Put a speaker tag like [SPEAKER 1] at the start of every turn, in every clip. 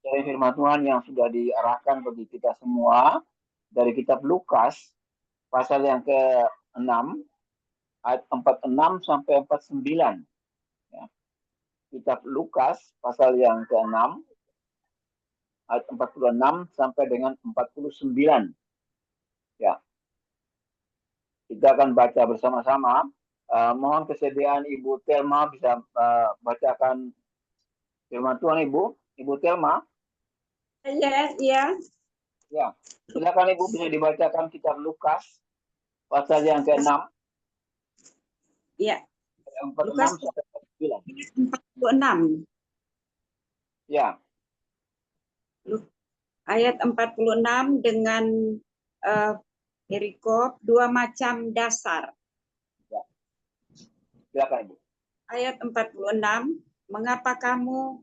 [SPEAKER 1] dari firman Tuhan yang sudah diarahkan bagi kita semua dari kitab Lukas pasal yang ke-6 ayat 46 sampai 49. Ya. Kitab Lukas pasal yang ke-6 ayat 46 sampai dengan 49. Ya. Kita akan baca bersama-sama. Mohon kesediaan Ibu Telma bisa bacakan firman Tuhan, Ibu. Ibu Telma.
[SPEAKER 2] Iya, iya.
[SPEAKER 1] Ya, silakan Ibu, bisa dibacakan kitab Lukas pasal yang ke-6.
[SPEAKER 2] Iya.
[SPEAKER 1] 46 sampai 49.
[SPEAKER 2] 46.
[SPEAKER 1] Ya.
[SPEAKER 2] Ayat 46 dengan perikop dua macam dasar.
[SPEAKER 1] Ya. Silakan Ibu.
[SPEAKER 2] Ayat 46, mengapa kamu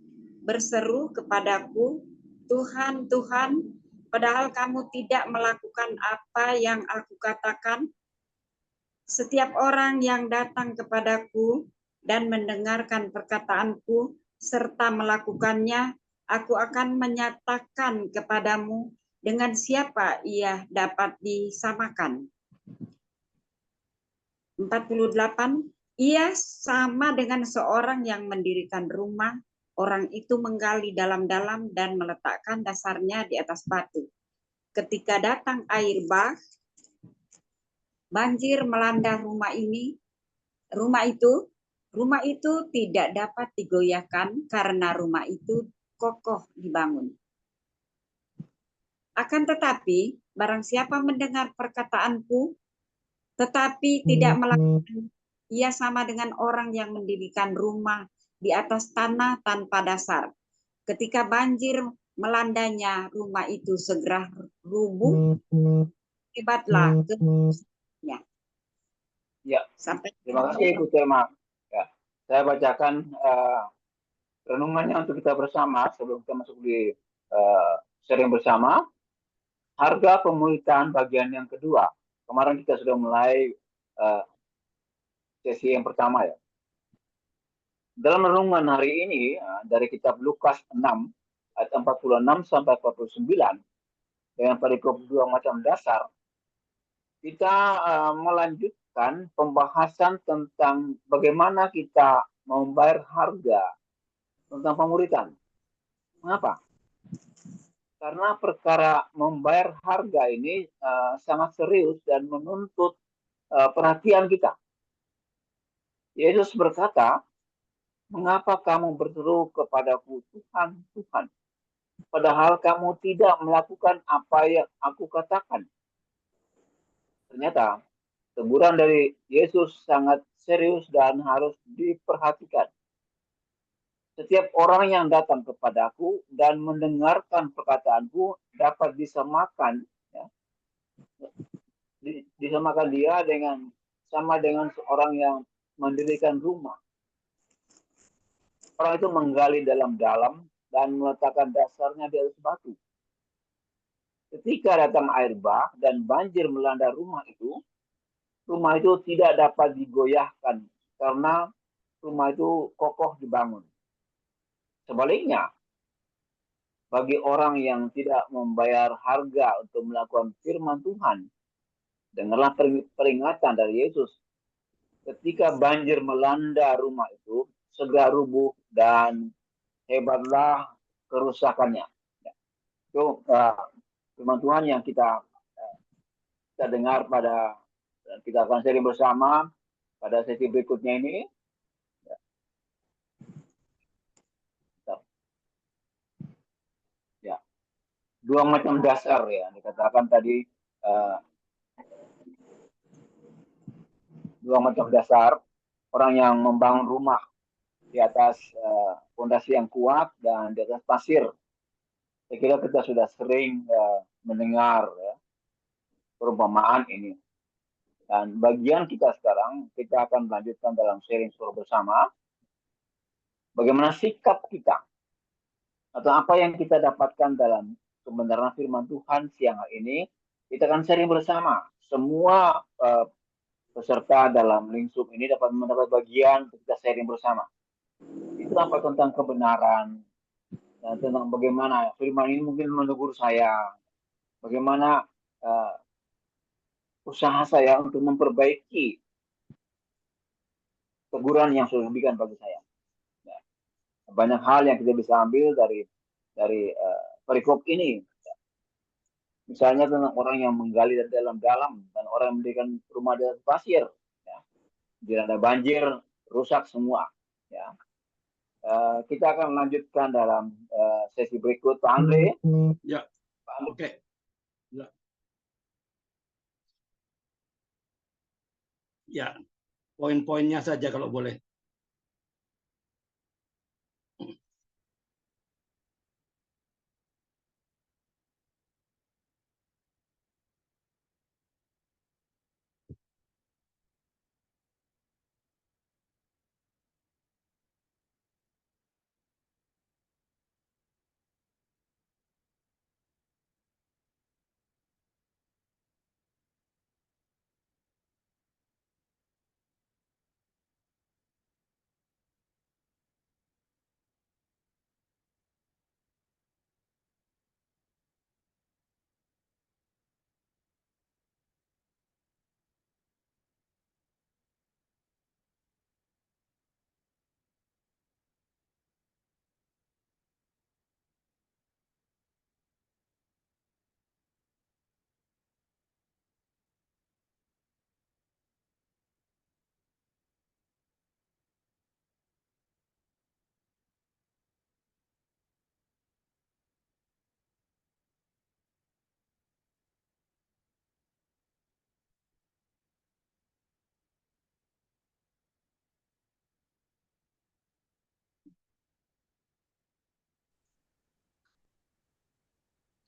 [SPEAKER 2] berseru kepadaku, Tuhan, Tuhan, padahal kamu tidak melakukan apa yang aku katakan? Setiap orang yang datang kepadaku dan mendengarkan perkataanku serta melakukannya, aku akan menyatakan kepadamu dengan siapa ia dapat disamakan. 48, ia sama dengan seorang yang mendirikan rumah. Orang itu menggali dalam-dalam dan meletakkan dasarnya di atas batu. Ketika datang air bah, banjir melanda rumah itu tidak dapat digoyahkan karena rumah itu kokoh dibangun. Akan tetapi, barang siapa mendengar perkataanku, tetapi tidak melakukan, ia sama dengan orang yang mendirikan rumah di atas tanah tanpa dasar. Ketika banjir melandanya, rumah itu segera rubuh. Hebatlah kemudiannya.
[SPEAKER 1] Ya.
[SPEAKER 2] Sampai
[SPEAKER 1] Terima kasih Ibu Telma. Ya. Saya bacakan renungannya untuk kita bersama sebelum kita masuk di sharing bersama. Harga pemulihan bagian yang kedua. Kemarin kita sudah mulai sesi yang pertama ya. Dalam renungan hari ini dari kitab Lukas 6 ayat 46 sampai 49 dengan perikop dua macam dasar, kita melanjutkan pembahasan tentang bagaimana kita membayar harga tentang pemuritan. Mengapa? Karena perkara membayar harga ini sangat serius dan menuntut perhatian kita. Yesus berkata, mengapa kamu berseru kepadaku, Tuhan, Tuhan, padahal kamu tidak melakukan apa yang aku katakan. Ternyata teguran dari Yesus sangat serius dan harus diperhatikan. Setiap orang yang datang kepadaku dan mendengarkan perkataanku dapat disamakan, ya, disamakan dia sama dengan seorang yang mendirikan rumah. Orang itu menggali dalam-dalam dan meletakkan dasarnya di atas batu. Ketika datang air bah dan banjir melanda rumah itu tidak dapat digoyahkan karena rumah itu kokoh dibangun. Sebaliknya, bagi orang yang tidak membayar harga untuk melakukan firman Tuhan, dengarlah peringatan dari Yesus. Ketika banjir melanda rumah itu, segera rubuh dan hebatlah kerusakannya. Itu firman Tuhan yang kita dengar kita akan sharing bersama pada sesi berikutnya ini. Ya, dua macam dasar ya dikatakan tadi, dua macam dasar. Orang yang membangun rumah di atas fondasi yang kuat dan di atas pasir. Saya kira kita sudah sering mendengar ya, perumpamaan ini. Dan bagian kita sekarang, kita akan melanjutkan dalam sharing secara bersama. Bagaimana sikap kita atau apa yang kita dapatkan dalam kebenaran firman Tuhan siang hari ini. Kita akan sharing bersama. Semua peserta dalam lingkup ini dapat mendapat bagian untuk kita sharing bersama. Itu apa tentang kebenaran tentang bagaimana firman ini mungkin menegur saya, bagaimana usaha saya untuk memperbaiki teguran yang sudah diberikan bagi saya. Ya. Banyak hal yang kita bisa ambil dari perikop ini. Misalnya tentang orang yang menggali dari dalam-dalam dan orang yang mendirikan rumah di atas pasir. Ya. Bila ada banjir, rusak semua. Ya. Kita akan lanjutkan dalam sesi berikut, Pak Andre.
[SPEAKER 3] Ya, oke. Ya. Ya, poin-poinnya saja kalau boleh.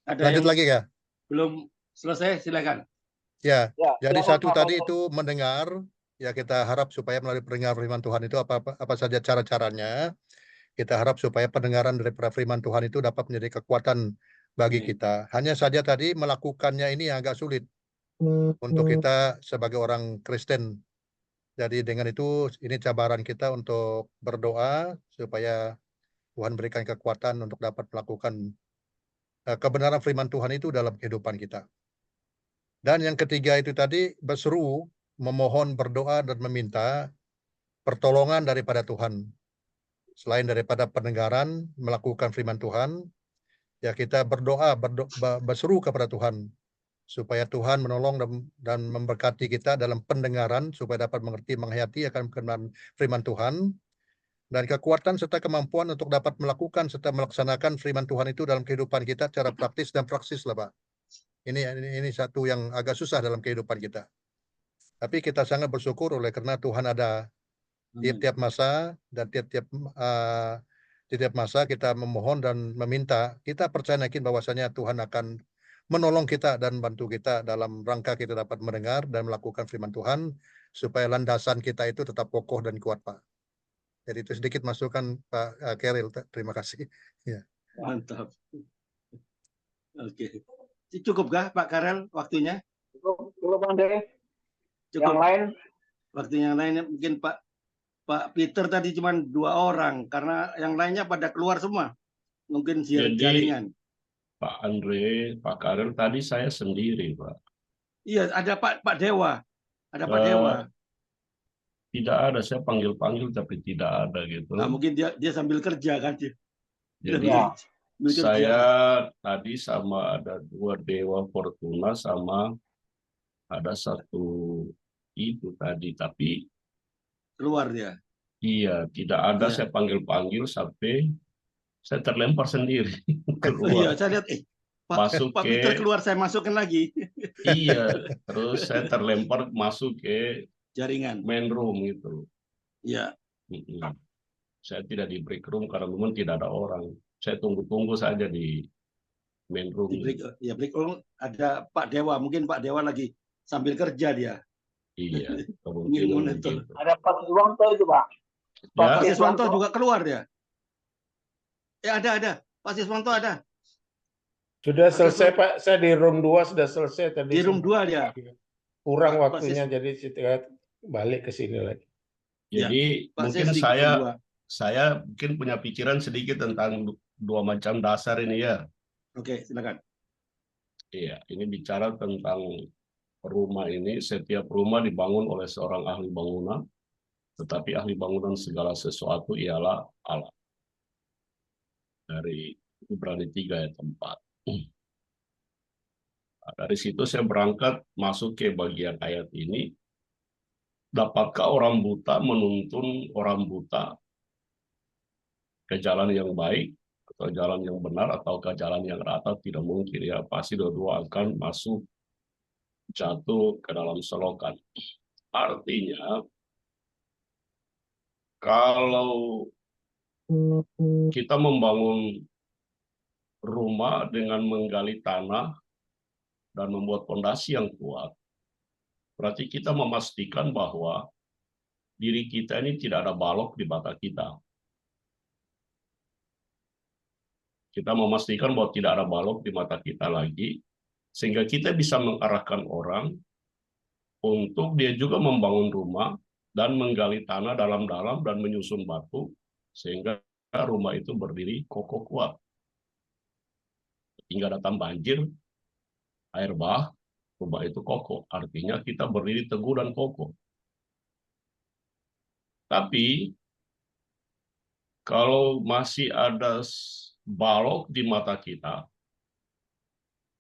[SPEAKER 3] Ada
[SPEAKER 4] Lanjut
[SPEAKER 3] yang
[SPEAKER 4] lagi ya?
[SPEAKER 3] belum selesai, silakan.
[SPEAKER 4] Ya,
[SPEAKER 1] Ya,
[SPEAKER 4] jadi
[SPEAKER 1] silakan,
[SPEAKER 4] satu
[SPEAKER 1] Pak
[SPEAKER 4] tadi
[SPEAKER 1] Andre.
[SPEAKER 4] itu mendengar, ya kita harap supaya melalui pendengar firman Tuhan itu apa saja cara-caranya, kita harap supaya pendengaran dari firman Tuhan itu dapat menjadi kekuatan bagi kita. Hanya saja tadi melakukannya ini agak sulit untuk kita sebagai orang Kristen. Jadi dengan itu ini cabaran kita untuk berdoa supaya Tuhan berikan kekuatan untuk dapat melakukan kebenaran firman Tuhan itu dalam kehidupan kita. Dan yang ketiga itu tadi berseru, memohon, berdoa, dan meminta pertolongan daripada Tuhan. Selain daripada pendengaran, melakukan firman Tuhan, ya kita berdoa, berseru kepada Tuhan, supaya Tuhan menolong dan memberkati kita dalam pendengaran, supaya dapat mengerti, menghayati akan firman Tuhan, dan kekuatan serta kemampuan untuk dapat melakukan serta melaksanakan firman Tuhan itu dalam kehidupan kita secara praktis dan praksis lah Pak. Ini satu yang agak susah dalam kehidupan kita. Tapi kita sangat bersyukur oleh karena Tuhan ada tiap-tiap masa dan tiap-tiap masa kita memohon dan meminta. Kita percaya yakin bahwasanya Tuhan akan menolong kita dan bantu kita dalam rangka kita dapat mendengar dan melakukan firman Tuhan supaya landasan kita itu tetap kokoh dan kuat, Pak. Jadi itu sedikit masukan Pak Keril. Terima kasih. Ya.
[SPEAKER 3] Mantap. Oke. Cukupkah Pak Karel waktunya?
[SPEAKER 1] Cukup, Andre.
[SPEAKER 3] Cukup.
[SPEAKER 1] Yang lain?
[SPEAKER 3] Waktu yang lainnya mungkin Pak Peter tadi cuma 2 orang karena yang lainnya pada keluar semua. Mungkin jaringan.
[SPEAKER 5] Pak Andre, Pak Karel tadi saya sendiri, Pak.
[SPEAKER 3] Iya, ada Pak Dewa. Ada Pak Dewa.
[SPEAKER 5] Tidak ada, saya panggil-panggil tapi tidak ada gitu.
[SPEAKER 3] Nah, mungkin dia sambil kerja kan.
[SPEAKER 5] Jadi
[SPEAKER 1] Ya.
[SPEAKER 5] saya tadi sama ada 2 Dewa Fortuna sama ada 1 itu tadi, tapi
[SPEAKER 3] keluar dia.
[SPEAKER 5] Iya, tidak ada. Saya panggil-panggil sampai saya terlempar sendiri keluar.
[SPEAKER 3] Iya, saya lihat
[SPEAKER 5] masuk
[SPEAKER 3] Pak Peter keluar, saya masukkan lagi.
[SPEAKER 5] Iya, terus saya terlempar masuk ke
[SPEAKER 3] jaringan
[SPEAKER 5] main room gitu.
[SPEAKER 3] Iya.
[SPEAKER 5] Saya tidak di break room karena memang tidak ada orang. Saya tunggu-tunggu saja di main room.
[SPEAKER 3] Di break room ada Pak Dewa, mungkin Pak Dewa lagi sambil kerja dia.
[SPEAKER 5] Iya, kemungkinan begitu.
[SPEAKER 1] Ada Pak Siswanto itu, Pak.
[SPEAKER 3] Pak Siswanto juga keluar dia. Ada. Pak Siswanto ada.
[SPEAKER 6] Sudah selesai Pak, saya di room 2 sudah selesai tadi.
[SPEAKER 3] Di room 2 dia.
[SPEAKER 6] Kurang waktunya jadi saya balik ke sini lagi.
[SPEAKER 5] Jadi mungkin saya saya mungkin punya pikiran sedikit tentang dua macam dasar ini ya.
[SPEAKER 3] Oke, silakan.
[SPEAKER 5] Iya, ini bicara tentang rumah ini. Setiap rumah dibangun oleh seorang ahli bangunan, tetapi ahli bangunan segala sesuatu ialah Allah. Dari Ibrani 3 ayat 4. Nah, dari situ saya berangkat masuk ke bagian ayat ini. Dapatkah orang buta menuntun orang buta ke jalan yang baik, atau jalan yang benar, atau ke jalan yang rata? Tidak mungkin ya. Pasti dua-dua akan masuk jatuh ke dalam selokan. Artinya, kalau kita membangun rumah dengan menggali tanah dan membuat fondasi yang kuat, berarti kita memastikan bahwa diri kita ini tidak ada balok di mata kita. Kita memastikan bahwa tidak ada balok di mata kita lagi, sehingga kita bisa mengarahkan orang untuk dia juga membangun rumah dan menggali tanah dalam-dalam dan menyusun batu, sehingga rumah itu berdiri kokoh kuat. Hingga datang banjir, air bah, rumah itu kokoh. Artinya kita berdiri teguh dan kokoh. Tapi kalau masih ada balok di mata kita,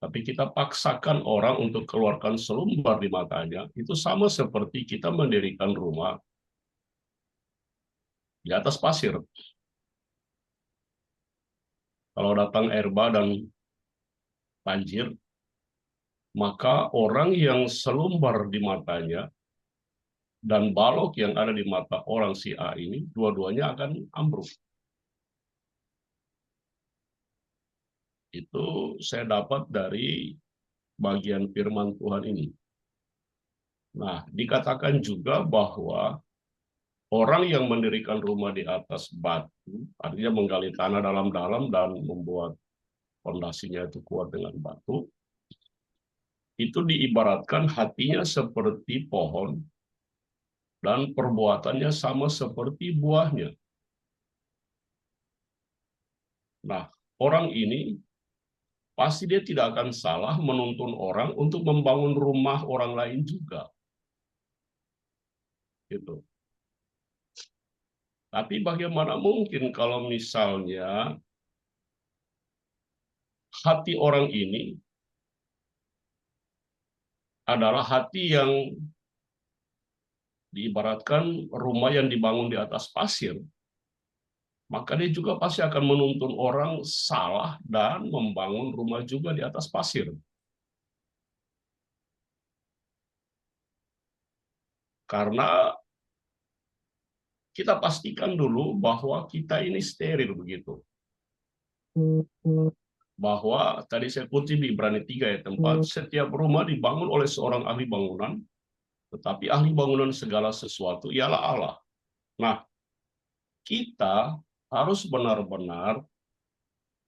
[SPEAKER 5] tapi kita paksakan orang untuk keluarkan selumbar di matanya, itu sama seperti kita mendirikan rumah di atas pasir. Kalau datang air bah dan banjir, maka orang yang selumbar di matanya dan balok yang ada di mata orang si A ini, dua-duanya akan ambruk. Itu saya dapat dari bagian firman Tuhan ini. Nah, dikatakan juga bahwa orang yang mendirikan rumah di atas batu, artinya menggali tanah dalam-dalam dan membuat fondasinya itu kuat dengan batu, itu diibaratkan hatinya seperti pohon dan perbuatannya sama seperti buahnya. Nah, orang ini pasti dia tidak akan salah menuntun orang untuk membangun rumah orang lain juga. Gitu. Tapi bagaimana mungkin kalau misalnya hati orang ini adalah hati yang diibaratkan rumah yang dibangun di atas pasir, maka dia juga pasti akan menuntun orang salah dan membangun rumah juga di atas pasir. Karena kita pastikan dulu bahwa kita ini steril begitu. Bahwa tadi saya kutip di Ibrani 3 ayat 4, setiap rumah dibangun oleh seorang ahli bangunan, tetapi ahli bangunan segala sesuatu ialah Allah. Nah, kita harus benar-benar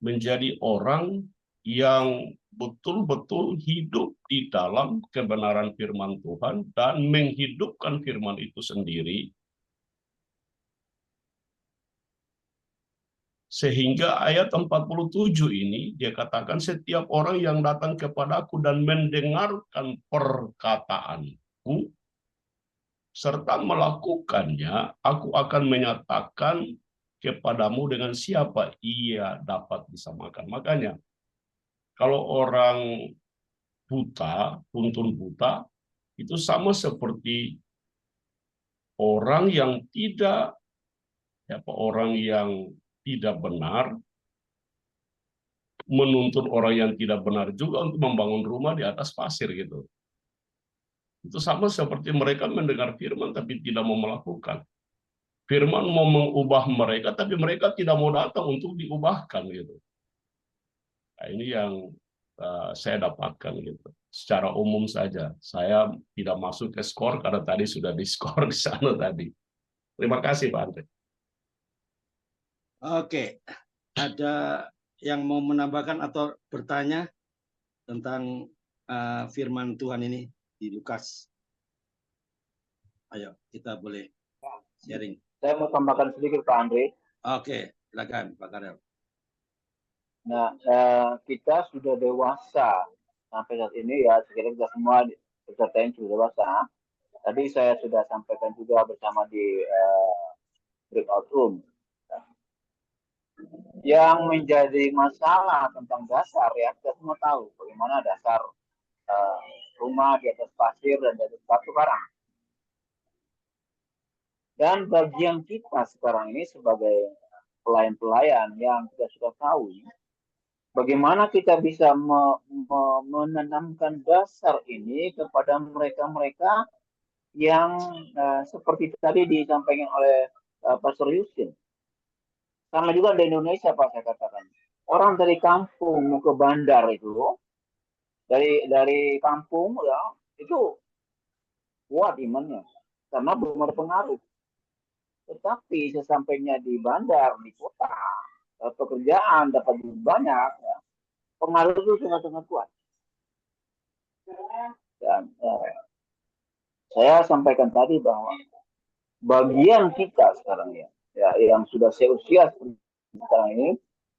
[SPEAKER 5] menjadi orang yang betul-betul hidup di dalam kebenaran firman Tuhan dan menghidupkan firman itu sendiri. Sehingga ayat 47 ini dia katakan, setiap orang yang datang kepadaku dan mendengarkan perkataanku serta melakukannya, aku akan menyatakan kepadamu dengan siapa ia dapat disamakan. Makanya kalau orang buta, tuntun buta, itu sama seperti orang yang tidak benar menuntun orang yang tidak benar juga untuk membangun rumah di atas pasir gitu. Itu sama seperti mereka mendengar firman tapi tidak mau melakukan. Firman mau mengubah mereka tapi mereka tidak mau datang untuk diubahkan gitu. Nah, ini yang saya dapatkan gitu. Secara umum saja. Saya tidak masuk ke skor karena tadi sudah diskor di sana tadi. Terima kasih Pak Andre.
[SPEAKER 3] Oke, ada yang mau menambahkan atau bertanya tentang firman Tuhan ini di Lukas? Ayo, kita boleh sharing.
[SPEAKER 1] Saya mau tambahkan sedikit Pak Andre.
[SPEAKER 3] Oke, silakan Pak Karel.
[SPEAKER 1] Nah, kita sudah dewasa sampai saat ini ya, sekiranya kita semua peserta yang sudah dewasa. Tadi saya sudah sampaikan juga bersama di breakout room. Yang menjadi masalah tentang dasar ya, kita semua tahu bagaimana dasar rumah di atas pasir dan di atas batu karang. Dan bagian kita sekarang ini sebagai pelayan-pelayan yang kita sudah tahu, bagaimana kita bisa menanamkan dasar ini kepada mereka-mereka yang seperti tadi disampaikan oleh Pastor Yusin. Sama juga di Indonesia Pak, saya katakan. Orang dari kampung mau ke bandar itu, dari kampung ya, itu kuat imannya. Karena belum ada pengaruh. Tetapi sesampainya di bandar, di kota, pekerjaan dapat lebih banyak, ya, pengaruh itu sangat-sangat kuat. Dan saya sampaikan tadi bahwa bagian kita sekarang ya yang sudah seusia sekarang ini,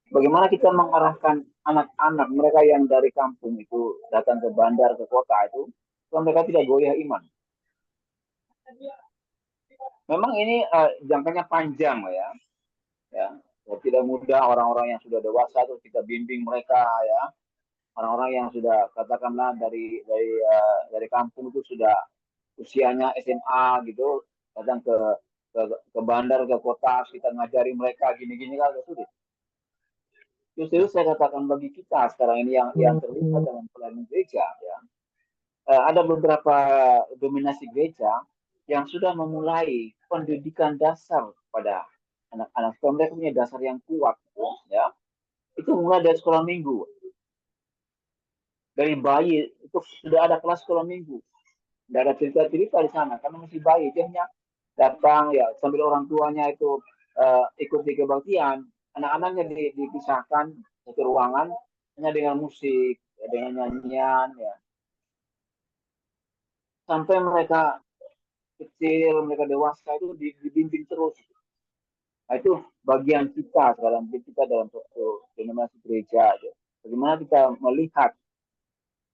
[SPEAKER 1] bagaimana kita mengarahkan anak-anak mereka yang dari kampung itu datang ke bandar, ke kota itu, supaya mereka tidak goyah iman. Memang ini jangkanya panjang ya. Tidak mudah orang-orang yang sudah dewasa itu kita bimbing mereka ya. Orang-orang yang sudah katakanlah dari kampung itu sudah usianya SMA gitu, datang ke bandar, ke kota, kita ngajari mereka gini-gini kan agak sulit. Justru saya katakan bagi kita sekarang ini yang terlibat dalam pelayanan gereja ya, ada beberapa dominasi gereja yang sudah memulai pendidikan dasar pada anak-anak supaya mereka punya dasar yang kuat ya. Itu mulai dari sekolah minggu. Dari bayi itu sudah ada kelas sekolah minggu. Tidak ada cerita-cerita di sana karena masih bayi, dia hanya datang ya sambil orang tuanya itu ikut di kebaktian, anak-anaknya dipisahkan satu ruangan hanya dengan musik, ya, dengan nyanyian ya. Sampai mereka kecil, mereka dewasa itu dibimbing terus. Nah, itu bagian kita sekarang, kita dalam suatu denominasi gereja. Ya. Bagaimana kita melihat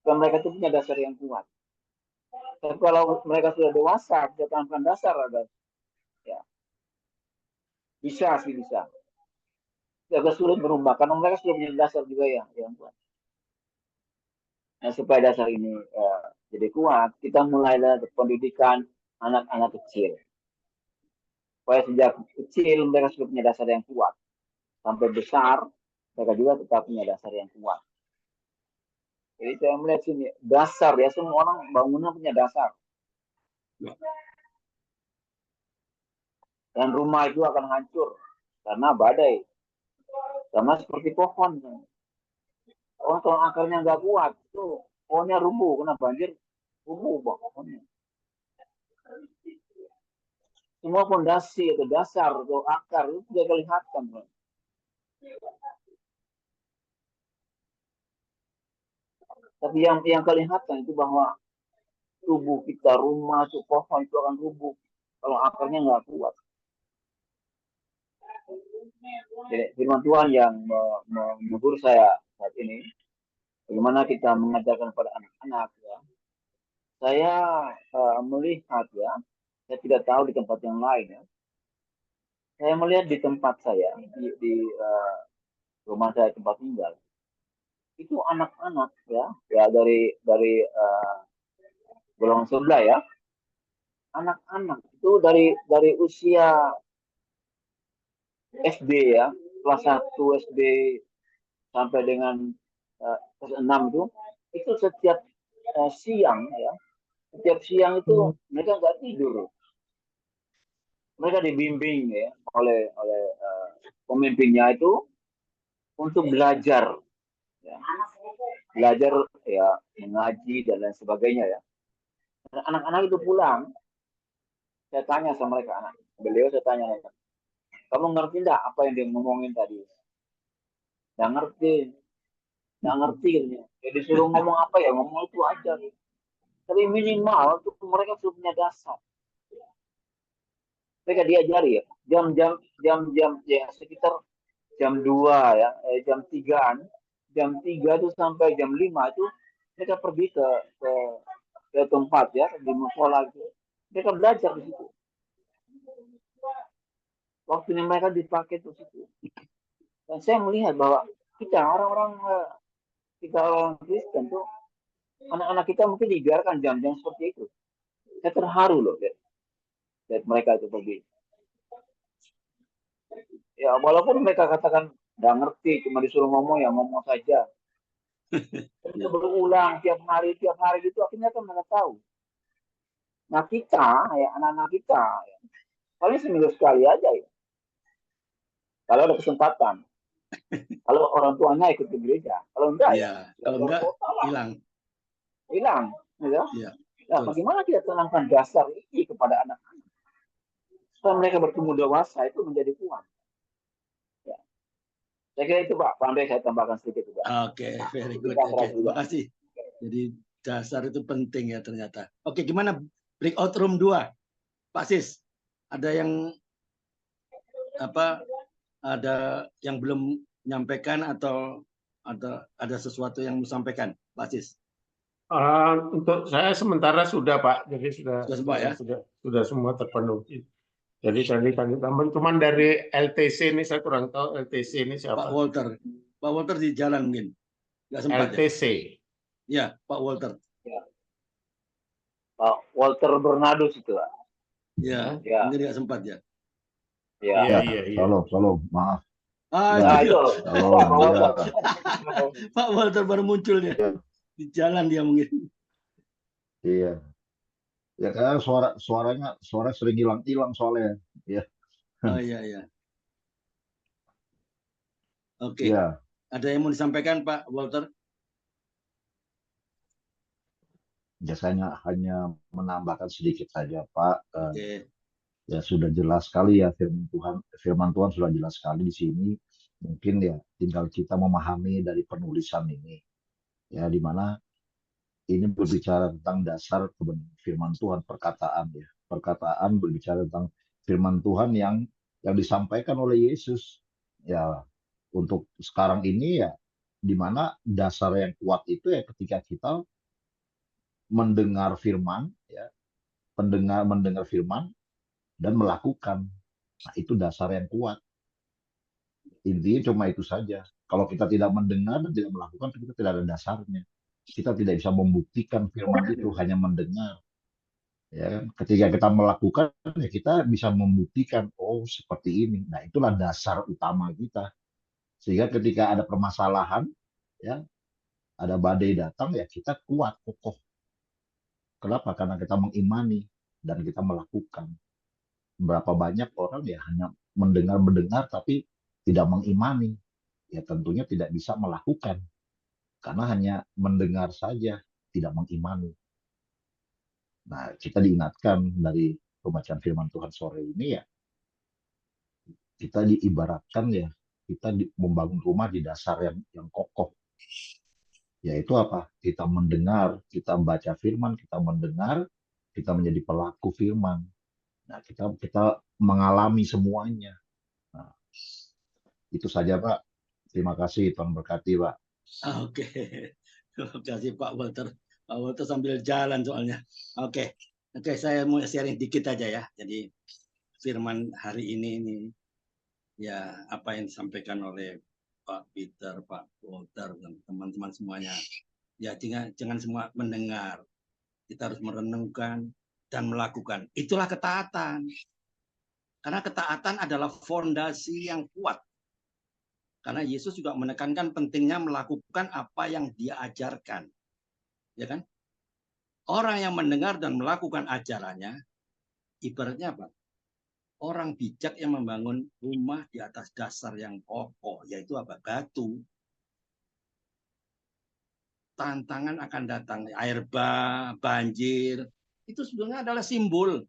[SPEAKER 1] bahwa mereka itu punya dasar yang kuat. Tapi kalau mereka sudah dewasa, kita tanamkan dasar ada, ya bisa sih bisa. Agak sulit berubah karena mereka sudah punya dasar juga yang kuat. Nah, supaya dasar ini jadi kuat, kita mulai dari pendidikan anak-anak kecil. Supaya sejak kecil mereka sudah punya dasar yang kuat. Sampai besar, mereka juga tetap punya dasar yang kuat. Jadi saya melihat sini, dasar ya, semua orang bangunan punya dasar. Dan rumah itu akan hancur karena badai. Sama seperti pohon. Orang kalau akarnya nggak kuat, itu pohonnya rubuh, kena banjir, rubuh pohonnya. Semua fondasi atau dasar atau akar itu tidak kelihatan. Tapi yang kelihatan itu bahwa tubuh kita, rumah, itu pohon itu akan rubuh kalau akarnya nggak kuat. Jadi firman Tuhan yang menegur saya saat ini, bagaimana kita mengajarkan pada anak-anak ya. Saya melihat ya, saya tidak tahu di tempat yang lain ya. Saya melihat di tempat saya di rumah saya tempat tinggal itu anak-anak ya dari golongan sebelah ya, anak-anak itu dari usia SD ya, kelas 1 SD sampai dengan kelas 6 itu setiap siang ya, setiap siang itu mereka nggak tidur. Mereka dibimbing ya oleh pemimpinnya itu untuk belajar, ya. Belajar ya mengaji dan lain sebagainya ya. Anak-anak itu pulang, saya tanya sama mereka saya tanya mereka, kamu ngerti nggak apa yang dia ngomongin tadi? Nggak ngerti gitu. Jadi suruh ngomong apa ya ngomong itu aja. Gitu. Tapi minimal itu mereka sudah punya dasar. mereka diajari ya, jam ya sekitar jam 2 ya, jam 3-an, jam 3 itu sampai jam 5 itu mereka pergi ke tempat ya, di musola itu. Mereka belajar di situ. Waktunya mereka dipakai di situ. Dan saya melihat bahwa kita orang-orang Kristen tuh, anak-anak kita mungkin dibiarkan jam-jam seperti itu. Saya terharu loh lihat mereka itu pergi. Ya walaupun mereka katakan nggak ngerti, cuma disuruh ngomong ya ngomong saja. Itu berulang tiap hari gitu, akhirnya kan mereka tahu. Nah kita, ya anak-anak kita, ya, paling seminggu sekali aja ya. Kalau ada kesempatan. Kalau orang tuanya ikut ke gereja. Kalau enggak
[SPEAKER 3] Ya, kalau enggak
[SPEAKER 1] hilang. Ya.
[SPEAKER 3] Ya,
[SPEAKER 1] Nah, bagaimana kita tanamkan dasar ini kepada anak-anak? Supaya mereka bertumbuh dewasa itu menjadi kuat. Ya. Saya kira itu Pak Andre, saya tambahkan sedikit juga.
[SPEAKER 3] Oke, very good. Oke, terima kasih. Jadi dasar itu penting ya ternyata. Oke, gimana breakout room 2? Pak Sis, ada yang belum menyampaikan atau ada sesuatu yang mau sampaikan, Pak Sis?
[SPEAKER 6] Untuk saya sementara sudah Pak, jadi
[SPEAKER 3] Sudah semua ya?
[SPEAKER 6] sudah semua terpenuhi. Jadi tadi tambahan cuman dari LTC ini saya kurang tahu LTC ini siapa.
[SPEAKER 3] Pak Walter di jalan mungkin nggak sempat
[SPEAKER 6] LTC.
[SPEAKER 3] ya? Pak Walter.
[SPEAKER 1] Ya. Pak Walter Bernardus itu Pak.
[SPEAKER 3] Ya, mungkin nggak sempat ya.
[SPEAKER 1] Iya.
[SPEAKER 7] Shalom, maaf.
[SPEAKER 1] Nah, itu.
[SPEAKER 7] Shalom,
[SPEAKER 3] Pak Walter baru muncul nih. Di jalan dia mungkin.
[SPEAKER 7] Iya. Ya kan suara sering hilang soalnya. Iya.
[SPEAKER 3] Oh iya. Oke.
[SPEAKER 7] Iya.
[SPEAKER 3] Ada yang mau disampaikan Pak Walter?
[SPEAKER 7] Ya saya hanya menambahkan sedikit saja Pak.
[SPEAKER 3] Oke.
[SPEAKER 7] Ya sudah jelas sekali ya firman Tuhan sudah jelas sekali di sini. Mungkin ya tinggal kita memahami dari penulisan ini. Ya di mana ini berbicara tentang dasar kebenaran firman Tuhan, perkataan ya. Perkataan berbicara tentang firman Tuhan yang disampaikan oleh Yesus. Ya, untuk sekarang ini ya di mana dasar yang kuat itu ya ketika kita mendengar firman ya, mendengar firman dan melakukan. Nah, itu dasar yang kuat. Intinya cuma itu saja. Kalau kita tidak mendengar dan tidak melakukan, kita tidak ada dasarnya. Kita tidak bisa membuktikan firman itu, hanya mendengar. Ya, ketika kita melakukan, ya kita bisa membuktikan, oh seperti ini. Nah, itulah dasar utama kita. Sehingga ketika ada permasalahan, ya, ada badai datang, ya kita kuat, kokoh. Kenapa? Karena kita mengimani dan kita melakukan. Berapa banyak orang ya hanya mendengar, tapi tidak mengimani. Ya tentunya tidak bisa melakukan. Karena hanya mendengar saja, tidak mengimani. Nah, kita diingatkan dari pembacaan firman Tuhan sore ini ya, kita diibaratkan ya, kita membangun rumah di dasar yang kokoh. Yaitu apa? Kita mendengar, kita membaca firman, kita mendengar, kita menjadi pelaku firman. Nah, kita mengalami semuanya. Nah, itu saja, Pak. Terima kasih, Tuhan berkati, Pak.
[SPEAKER 3] Oke. Terima kasih Pak Walter. Pak Walter sambil jalan soalnya. Oke, saya mau sharing dikit aja ya. Jadi firman hari ini ya apa yang disampaikan oleh Pak Peter, Pak Walter dan teman-teman semuanya. Ya jangan semua mendengar. Kita harus merenungkan dan melakukan. Itulah ketaatan. Karena ketaatan adalah fondasi yang kuat. Karena Yesus juga menekankan pentingnya melakukan apa yang Dia ajarkan. Ya kan? Orang yang mendengar dan melakukan ajarannya, ibaratnya apa? Orang bijak yang membangun rumah di atas dasar yang kokoh, yaitu apa? Batu. Tantangan akan datang, air banjir, itu sebenarnya adalah simbol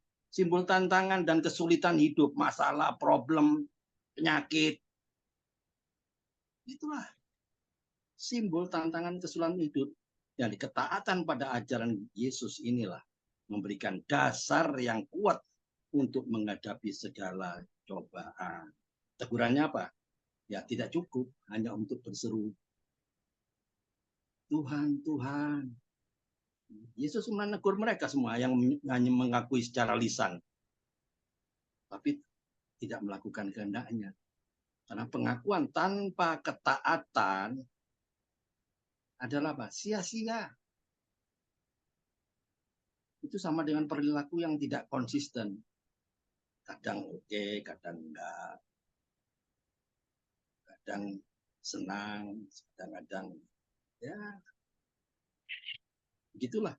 [SPEAKER 3] tantangan dan kesulitan hidup, masalah, problem, penyakit. Itulah simbol tantangan kesulitan hidup. Yang ketaatan pada ajaran Yesus inilah memberikan dasar yang kuat untuk menghadapi segala cobaan. Tegurannya apa? Ya tidak cukup hanya untuk berseru, Tuhan, Tuhan. Yesus menegur mereka semua yang hanya mengakui secara lisan, tapi tidak melakukan kehendaknya. Karena pengakuan tanpa ketaatan adalah apa? Sia-sia. Itu sama dengan perilaku yang tidak konsisten. Kadang oke, kadang enggak. Kadang senang, kadang-kadang ya begitulah.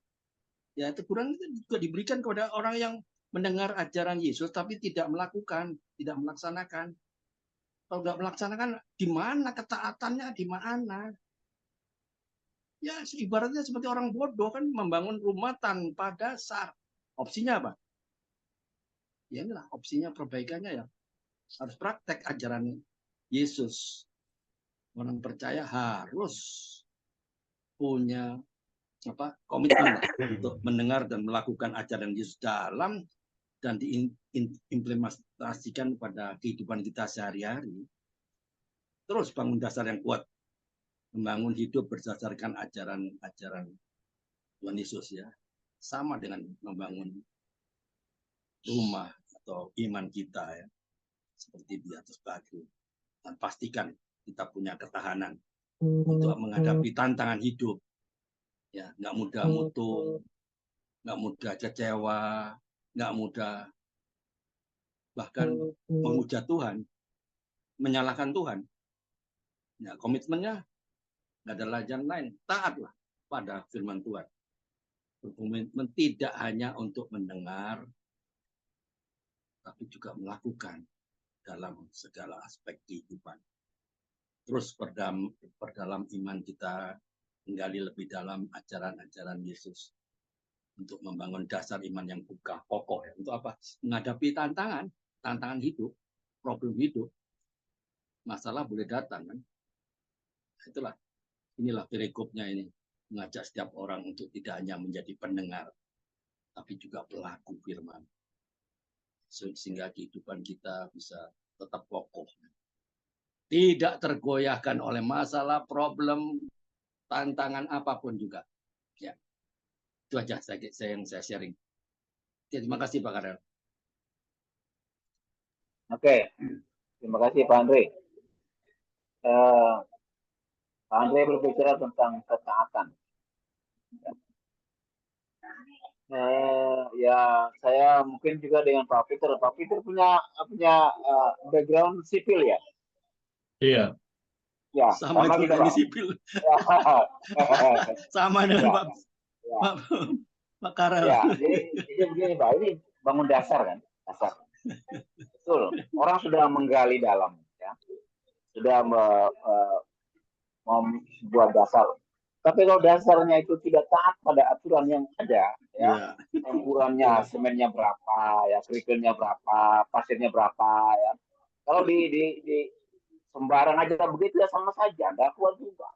[SPEAKER 3] Ya teguran itu juga diberikan kepada orang yang mendengar ajaran Yesus tapi tidak melakukan, tidak melaksanakan. Kalau nggak melaksanakan, di mana ketaatannya, di mana? Ya ibaratnya seperti orang bodoh kan membangun rumah tanpa dasar. Opsinya apa? Ya inilah opsinya perbaikannya ya. Harus praktek ajaran Yesus. Orang percaya harus punya komitmen untuk mendengar dan melakukan ajaran Yesus dalam dan diimplementasikan pada kehidupan kita sehari-hari. Terus bangun dasar yang kuat, membangun hidup berdasarkan ajaran-ajaran Tuhan Yesus ya, sama dengan membangun rumah atau iman kita ya, seperti di atas batu. Dan pastikan kita punya ketahanan untuk menghadapi tantangan hidup. Ya, nggak mudah mutung, nggak mudah kecewa, nggak mudah bahkan menghujat Tuhan, menyalahkan Tuhan. Ya, komitmennya nggak ada jalan lain, taatlah pada firman Tuhan. Berkomitmen tidak hanya untuk mendengar, tapi juga melakukan dalam segala aspek kehidupan. Terus perdalam iman kita, menggali lebih dalam ajaran-ajaran Yesus untuk membangun dasar iman yang kokoh ya. Untuk apa? Menghadapi tantangan hidup, problem hidup, masalah boleh datang kan. Inilah perikopnya ini, mengajak setiap orang untuk tidak hanya menjadi pendengar, tapi juga pelaku firman. Sehingga kehidupan kita bisa tetap kokoh. Tidak tergoyahkan oleh masalah, problem, tantangan apapun juga. Ya, itu aja yang saya sharing. Terima kasih Pak Karel.
[SPEAKER 1] Oke, terima kasih Pak Andre. Pak Andre berbicara tentang ketaatan. Ya, saya mungkin juga dengan Pak Peter. Pak Peter punya background sipil ya?
[SPEAKER 5] Iya.
[SPEAKER 1] Ya,
[SPEAKER 3] sama juga
[SPEAKER 1] kita,
[SPEAKER 3] di sipil. Sama dengan Pak Karel.
[SPEAKER 1] Ya, jadi begini Pak, ini bangun dasar kan, dasar. Betul, orang sudah menggali dalam, ya, sudah membuat dasar. Tapi kalau dasarnya itu tidak taat pada aturan yang ada, ya, campurannya semennya berapa, ya, kerikilnya berapa, pasirnya berapa, ya. Kalau di sembarang aja begitu ya sama saja, nggak kuat juga.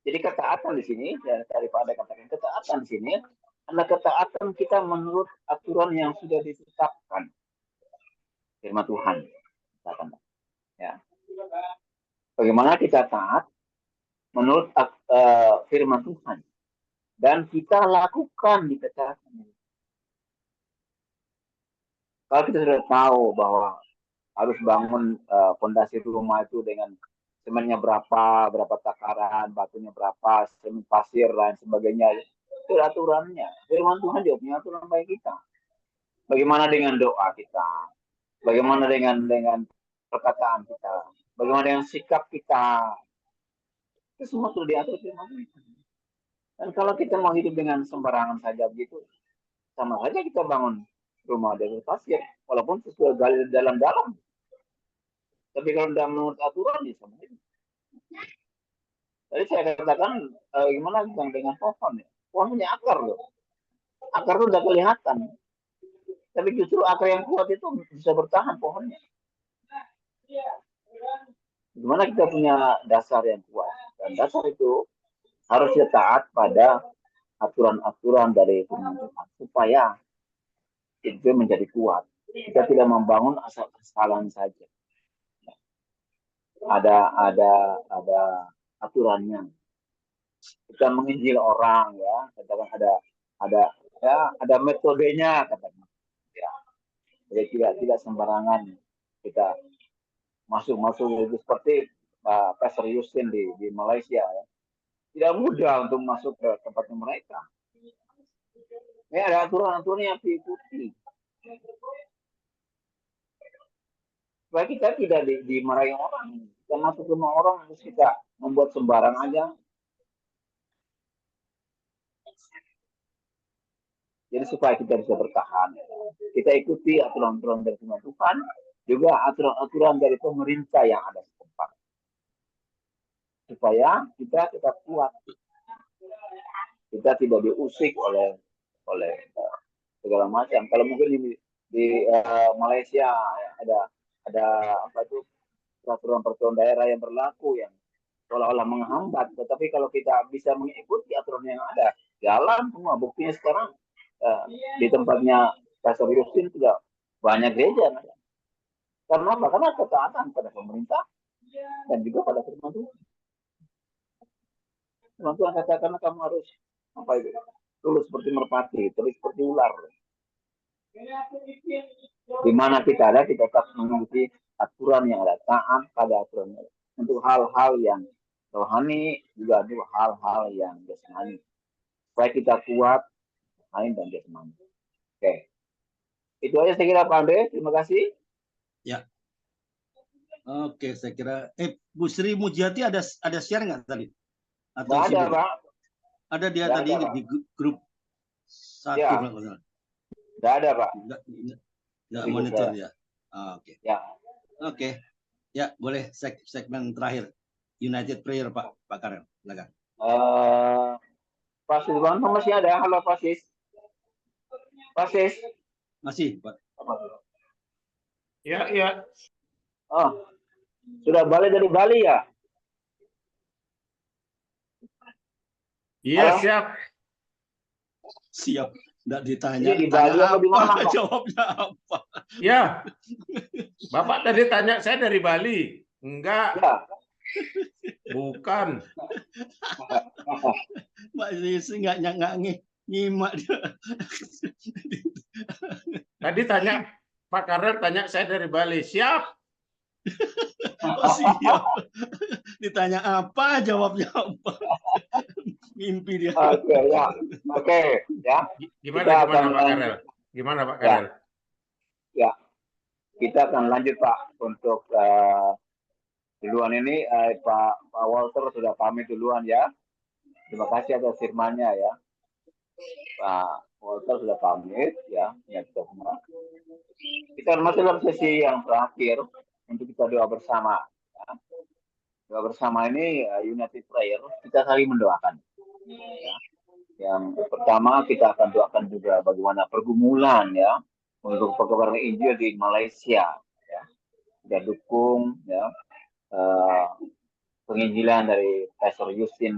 [SPEAKER 1] Jadi ketaatan di sini, ya, daripada katakan ketaatan di sini, adalah ketaatan kita menurut aturan yang sudah ditetapkan firman Tuhan. Ya. Bagaimana kita taat menurut firman Tuhan dan kita lakukan di ketaatan. Kalau kita sudah tahu bahwa harus bangun fondasi rumah itu dengan semennya berapa takaran, batunya berapa, semen pasir dan sebagainya, itu aturannya. Firman Tuhan juga punya aturan bagi kita. Bagaimana dengan doa kita? Bagaimana dengan perkataan kita? Bagaimana dengan sikap kita? Itu semua sudah diatur firman Tuhan. Dan kalau kita mau hidup dengan sembarangan saja begitu, sama saja kita bangun rumah dari pasir, walaupun sesuai gali dalam-dalam. Tapi kalau tidak menurut aturan, ya sama saja. Tadi saya katakan, gimana dengan pohon ya? Pohon punya akar loh. Akar itu tidak kelihatan. Tapi justru akar yang kuat itu bisa bertahan pohonnya. Gimana kita punya dasar yang kuat. Dan dasar itu harus taat pada aturan-aturan dari firman Tuhan. Supaya itu menjadi kuat. Kita tidak membangun asal-asalan saja. Ada aturannya. Kita menginjil orang, ya, katakan ada metodenya, katakan. Ya. Jadi tidak sembarangan kita masuk itu seperti Pastor Yusin di Malaysia, ya. Tidak mudah untuk masuk ke tempatnya mereka. Ya, ada aturan-aturan yang diikuti. Supaya kita tidak dimarahi orang. Kita masuk ke rumah orang, terus kita membuat sembarang aja. Jadi supaya kita bisa bertahan, kita ikuti aturan-aturan dari firman Tuhan, juga aturan-aturan dari pemerintah yang ada setempat. Supaya kita tetap kuat. Kita tidak diusik oleh segala macam. Kalau mungkin di Malaysia ada apa itu peraturan daerah yang berlaku yang seolah-olah menghambat, tetapi kalau kita bisa mengikuti aturan yang ada, jalan semua. Buktinya sekarang di tempatnya Pastor Yusin sudah banyak gereja. Karena apa? Karena ketaatan pada pemerintah dan juga pada firman Tuhan. Firman Tuhan katakan kamu harus apa itu? Tulus seperti merpati, terus seperti ular. Di mana kita ada, kita tetap mengikuti aturan yang ada, taat pada aturan yang ada. Untuk hal-hal yang rohani, juga untuk hal-hal yang jasmani. Supaya kita kuat, rohani dan jasmani. Oke. Itu aja saya kira Pak Andre, terima kasih.
[SPEAKER 3] Ya. Oke, saya kira Bu Sri Mujiati ada share nggak tadi? Atau
[SPEAKER 1] Nggak ada, Pak.
[SPEAKER 3] Ada dia
[SPEAKER 1] Nggak
[SPEAKER 3] tadi
[SPEAKER 1] ada,
[SPEAKER 3] di grup 1.
[SPEAKER 1] Ya. Nggak ada, Pak.
[SPEAKER 3] Nggak monitor ya. Oke.
[SPEAKER 1] Ya.
[SPEAKER 3] Oke. Ya, boleh segmen terakhir. United Prayer, Pak Karel. Silakan.
[SPEAKER 1] Pak Siswanto masih ada? Halo, Pak Sis. Pak Sis.
[SPEAKER 3] Masih, Pak.
[SPEAKER 6] Ya, ya.
[SPEAKER 1] Oh, sudah balik dari Bali ya?
[SPEAKER 6] Iya,
[SPEAKER 1] Halo?
[SPEAKER 6] siap.
[SPEAKER 3] Siap. Nggak ditanya.
[SPEAKER 1] Ini di Bali apa di mana, Pak?
[SPEAKER 3] Jawabnya apa?
[SPEAKER 6] Ya. Bapak tadi tanya saya dari Bali. Enggak,
[SPEAKER 1] Ya.
[SPEAKER 6] bukan.
[SPEAKER 3] Mbak Sisi nggak nyimak dia.
[SPEAKER 6] Tadi tanya Pak Karel tanya saya dari Bali. Siap.
[SPEAKER 3] Oh, siap. Ditanya apa, jawabnya apa. Mimpi dia.
[SPEAKER 1] Oke, ya. Oke, ya.
[SPEAKER 6] Gimana Pak Karel? Gimana Pak Karel?
[SPEAKER 1] Ya. Kita akan lanjut, Pak, untuk duluan ini Pak Walter sudah pamit duluan ya. Terima kasih atas firman-Nya ya. Pak Walter sudah pamit ya. Kita masuk dalam sesi yang terakhir untuk kita doa bersama. Ya. Doa bersama ini United Prayer, kita saling mendoakan. Ya. Yang pertama kita akan doakan juga bagaimana pergumulan ya untuk perkembangan Injil di Malaysia. Ya. Kita dukung ya penginjilan dari Pastor Yusin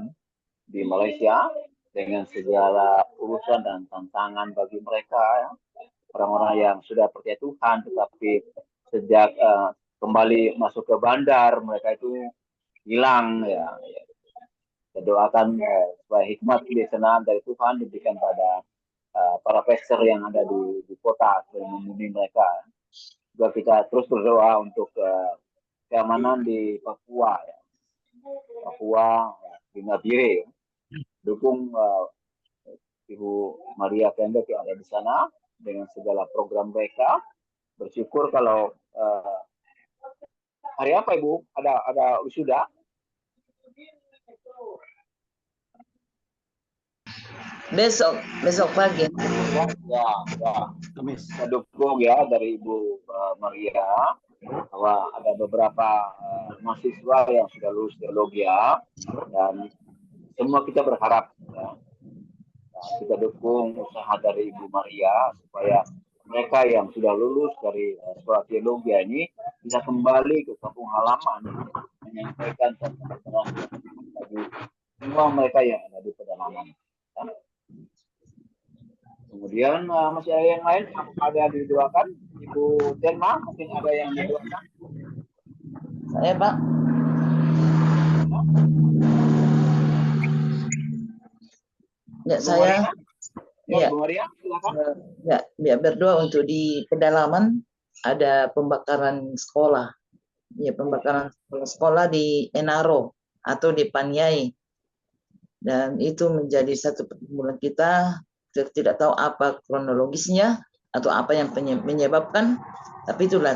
[SPEAKER 1] di Malaysia dengan segala urusan dan tantangan bagi mereka ya. Orang-orang yang sudah percaya Tuhan tetapi sejak kembali masuk ke bandar mereka itu hilang ya. Kita doakan supaya hikmat kebijaksanaan dari Tuhan diberikan pada para pastor yang ada di kota yang membimbing mereka. Juga kita terus berdoa untuk keamanan di Papua ya. Papua di Nabire. Dukung Ibu Maria Pendek yang ada di sana dengan segala program mereka. Bersyukur kalau hari apa Ibu? Ada wisuda?
[SPEAKER 8] Besok pagi.
[SPEAKER 1] Ya. Kita dukung ya dari Ibu Maria bahwa ada beberapa mahasiswa yang sudah lulus teologi ya, dan semua kita berharap ya. Nah, kita dukung usaha dari Ibu Maria supaya mereka yang sudah lulus dari sekolah teologi ini bisa kembali ke kampung halaman menyampaikan tentang bagi semua mereka yang ada di pedalaman. Ya. Kemudian Kemudian masih ada yang lain? Ada yang didoakan? Ibu Telma mungkin ada yang didoakan?
[SPEAKER 8] Saya, Pak. Ya,
[SPEAKER 1] Ibu
[SPEAKER 8] saya
[SPEAKER 1] Maria? Ya,
[SPEAKER 8] ya,
[SPEAKER 1] Ibu Maria, silakan.
[SPEAKER 8] ya berdoa untuk di pedalaman ada pembakaran sekolah. Ya, pembakaran sekolah di Enaro atau di Paniai. Dan itu menjadi satu pergumulan kita tidak tahu apa kronologisnya atau apa yang menyebabkan, tapi itulah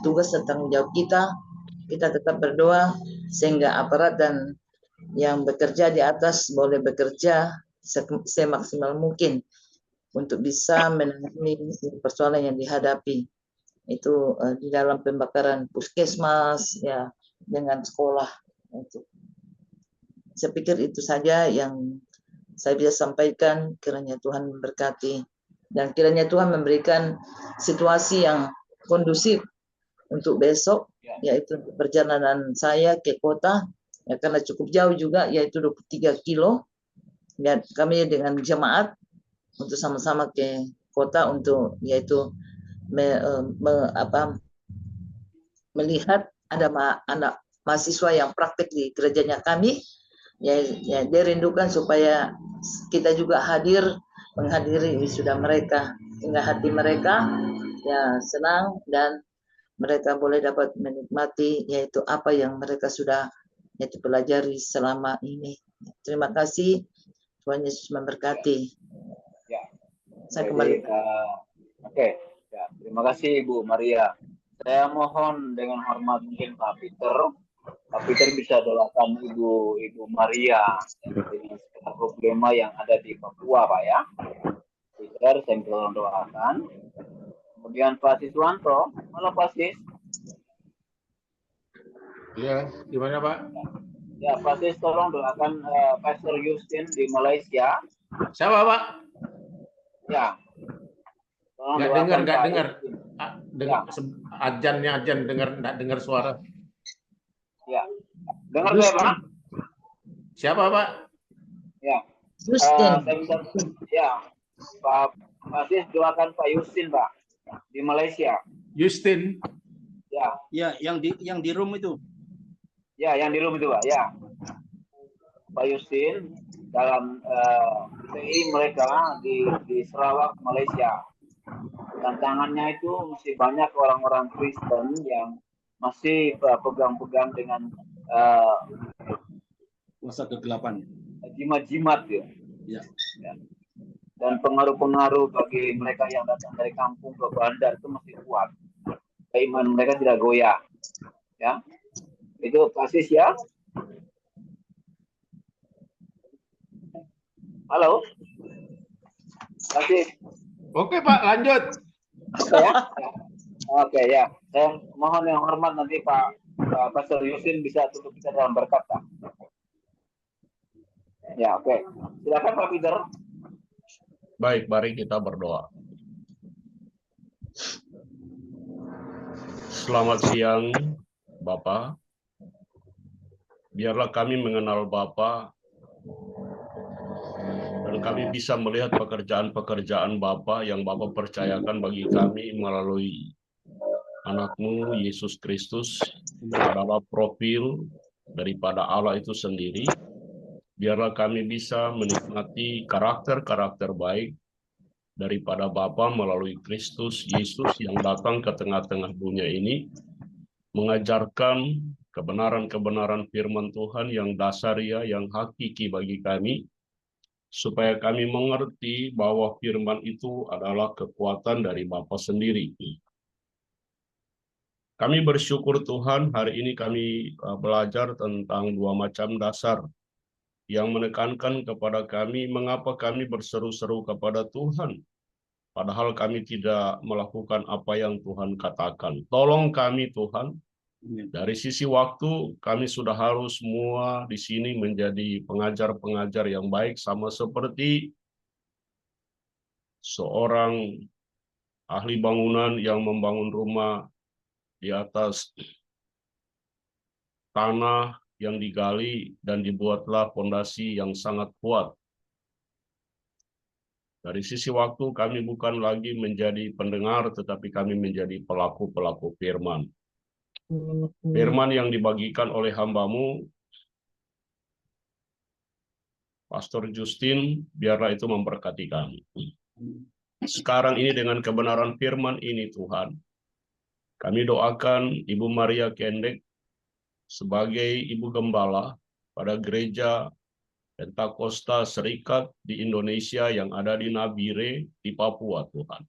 [SPEAKER 8] tugas dan tanggung jawab kita tetap berdoa sehingga aparat dan yang bekerja di atas boleh bekerja semaksimal mungkin untuk bisa menangani persoalan yang dihadapi itu di dalam pembakaran puskesmas ya dengan sekolah itu. Saya pikir itu saja yang saya bisa sampaikan. Kiranya Tuhan memberkati dan kiranya Tuhan memberikan situasi yang kondusif untuk besok, yaitu perjalanan saya ke kota ya, karena cukup jauh juga, yaitu 23 kilo. Dan kami dengan jemaat untuk sama-sama ke kota untuk yaitu melihat ada anak mahasiswa yang praktek di gerejanya kami. Ya, dia rindukan supaya kita juga menghadiri wisuda mereka, sehingga hati mereka ya senang dan mereka boleh dapat menikmati yaitu apa yang mereka sudah yaitu pelajari selama ini. Terima kasih, Tuhan Yesus memberkati.
[SPEAKER 1] Ya.
[SPEAKER 8] Saya kembali.
[SPEAKER 1] Oke. Ya, terima kasih Ibu Maria. Saya mohon dengan hormat mungkin Pak Peter bisa doakan Ibu Maria dengan segala problema yang ada di Papua, Pak ya. Peter, saya tolong doakan. Kemudian Pak Siswanto, halo Pak Sis.
[SPEAKER 6] Ya, gimana Pak?
[SPEAKER 1] Ya, Pak Sis tolong doakan Pastor Justin di Malaysia.
[SPEAKER 6] Siapa Pak?
[SPEAKER 1] Ya. Tolong
[SPEAKER 6] Nggak
[SPEAKER 1] doakan
[SPEAKER 6] dengar,
[SPEAKER 1] Pak
[SPEAKER 6] dengar.
[SPEAKER 1] Justin.
[SPEAKER 6] Ajan, nggak dengar suara.
[SPEAKER 1] Ya. Dengar saya Pak?
[SPEAKER 6] Siapa Pak?
[SPEAKER 1] Ya.
[SPEAKER 8] Justin.
[SPEAKER 1] Ya. Pak Sis doakan Pak Justin Pak di Malaysia.
[SPEAKER 6] Justin.
[SPEAKER 1] Ya.
[SPEAKER 3] Ya, yang di room itu.
[SPEAKER 1] Ya, yang di room itu Pak. Ya. Pak Justin dalam PI mereka di Sarawak, Malaysia. Tantangannya itu masih banyak orang-orang Kristen yang masih pegang-pegang dengan
[SPEAKER 3] masa kegelapan,
[SPEAKER 1] jimat-jimat ya.
[SPEAKER 3] Ya.
[SPEAKER 1] Dan pengaruh-pengaruh bagi mereka yang datang dari kampung ke bandar itu masih kuat. Iman mereka tidak goyah. Ya, itu Pasis ya. Halo, Pasis.
[SPEAKER 6] Oke Pak, lanjut.
[SPEAKER 1] Oke ya. Oke ya. Saya mohon yang hormat nanti Pak Pastor Yusin bisa tutup kita dalam berkat Pak. Ya, oke. Silakan Pak Peter.
[SPEAKER 5] Baik, mari kita berdoa. Selamat siang, Bapak. Biarlah kami mengenal Bapak dan kami bisa melihat pekerjaan-pekerjaan Bapak yang Bapak percayakan bagi kami melalui anak-Mu Yesus Kristus adalah profil daripada Allah itu sendiri. Biarlah kami bisa menikmati karakter-karakter baik daripada Bapa melalui Kristus Yesus yang datang ke tengah-tengah dunia ini, mengajarkan kebenaran-kebenaran firman Tuhan yang dasaria, yang hakiki bagi kami, supaya kami mengerti bahwa firman itu adalah kekuatan dari Bapa sendiri. Kami bersyukur Tuhan, hari ini kami belajar tentang dua macam dasar yang menekankan kepada kami mengapa kami berseru-seru kepada Tuhan, padahal kami tidak melakukan apa yang Tuhan katakan. Tolong kami Tuhan, dari sisi waktu kami sudah harus semua di sini menjadi pengajar-pengajar yang baik, sama seperti seorang ahli bangunan yang membangun rumah di atas tanah yang digali dan dibuatlah fondasi yang sangat kuat. Dari sisi waktu kami bukan lagi menjadi pendengar, tetapi kami menjadi pelaku-pelaku firman. Firman yang dibagikan oleh hamba-Mu, Pastor Justin, biarlah itu memberkati kami. Sekarang ini dengan kebenaran firman ini Tuhan, kami doakan Ibu Maria Kendek sebagai Ibu Gembala pada gereja Pentakosta Serikat di Indonesia yang ada di Nabire, di Papua, Tuhan.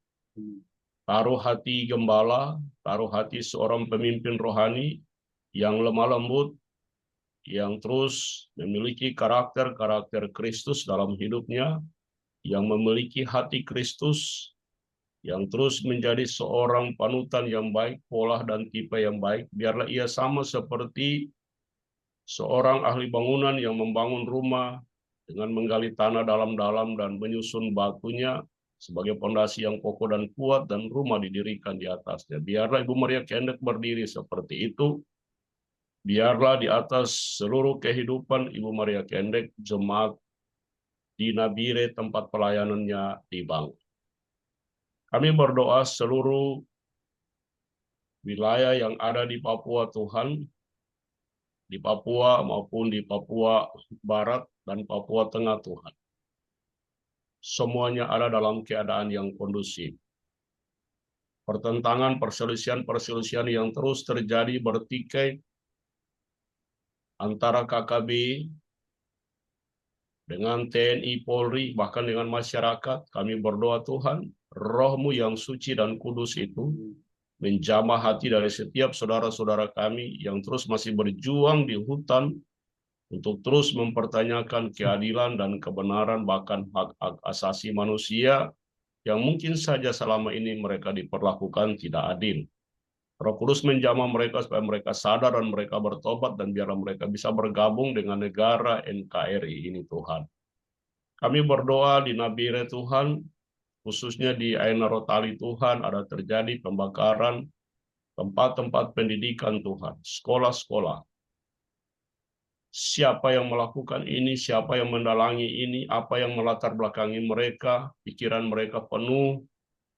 [SPEAKER 5] Taruh hati gembala, taruh hati seorang pemimpin rohani yang lemah lembut, yang terus memiliki karakter-karakter Kristus dalam hidupnya, yang memiliki hati Kristus, yang terus menjadi seorang panutan yang baik, pola dan tipe yang baik. Biarlah ia sama seperti seorang ahli bangunan yang membangun rumah dengan menggali tanah dalam-dalam dan menyusun batunya sebagai pondasi yang kokoh dan kuat, dan rumah didirikan di atasnya. Biarlah Ibu Maria Kendek berdiri seperti itu. Biarlah di atas seluruh kehidupan Ibu Maria Kendek, jemaat di Nabire tempat pelayanannya dibangun. Kami berdoa seluruh wilayah yang ada di Papua, Tuhan, di Papua maupun di Papua Barat dan Papua Tengah, Tuhan. Semuanya ada dalam keadaan yang kondusif. Pertentangan, perselisihan yang terus terjadi bertikai antara KKB dengan TNI, Polri, bahkan dengan masyarakat. Kami berdoa Tuhan, Roh-Mu yang suci dan kudus itu menjamah hati dari setiap saudara-saudara kami yang terus masih berjuang di hutan untuk terus mempertanyakan keadilan dan kebenaran, bahkan hak-hak asasi manusia yang mungkin saja selama ini mereka diperlakukan tidak adil. Roh Kudus menjamah mereka supaya mereka sadar dan mereka bertobat, dan biarlah mereka bisa bergabung dengan negara NKRI ini, Tuhan. Kami berdoa di Nabire, Tuhan, khususnya di Aina Rotali, Tuhan, ada terjadi pembakaran tempat-tempat pendidikan, Tuhan, sekolah-sekolah. Siapa yang melakukan ini, siapa yang mendalangi ini, apa yang melatar belakangi mereka, pikiran mereka penuh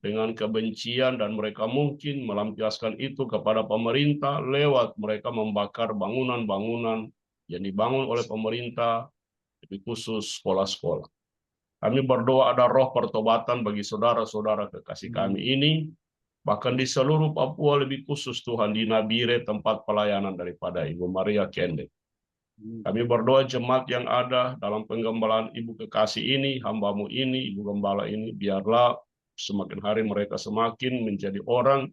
[SPEAKER 5] dengan kebencian, dan mereka mungkin melampiaskan itu kepada pemerintah lewat mereka membakar bangunan-bangunan yang dibangun oleh pemerintah, lebih khusus sekolah-sekolah. Kami berdoa ada roh pertobatan bagi saudara-saudara kekasih kami ini, bahkan di seluruh Papua, lebih khusus Tuhan di Nabire tempat pelayanan daripada Ibu Maria Kendek. Kami berdoa jemaat yang ada dalam penggembalaan Ibu kekasih ini, hamba-Mu ini, Ibu Gembala ini, biarlah semakin hari mereka semakin menjadi orang